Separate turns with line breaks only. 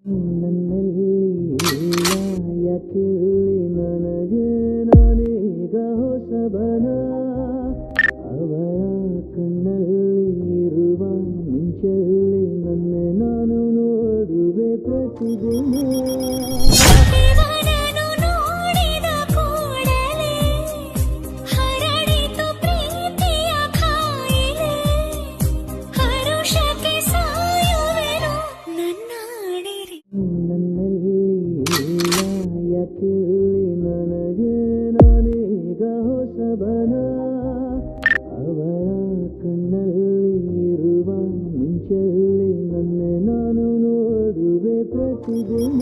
ನನ್ನಲ್ಲಿ ಇಲ್ಲ ಯಾಕಿಲ್ಲಿ ನನಗೆ ನಾನೀಗ ಹೊಸಬನ ಅವಳ ಕಣ್ಣಲ್ಲಿ ಇರುವ ಮಿಂಚಲ್ಲಿ ನನ್ನೆ ನಾನು ನೋಡುವೆ ಪ್ರತಿದಿನ ಯಾಕಿಲ್ಲಿ ನನಗೆ ನಾನೀಗ ಹೊಸಬನ ಅವಳ ಕಣ್ಣಲ್ಲಿ ಇರುವ ಮಿಂಚಲ್ಲಿ ನನ್ನೆ ನಾನು ನೋಡುವೆ ಪ್ರತಿದಿನ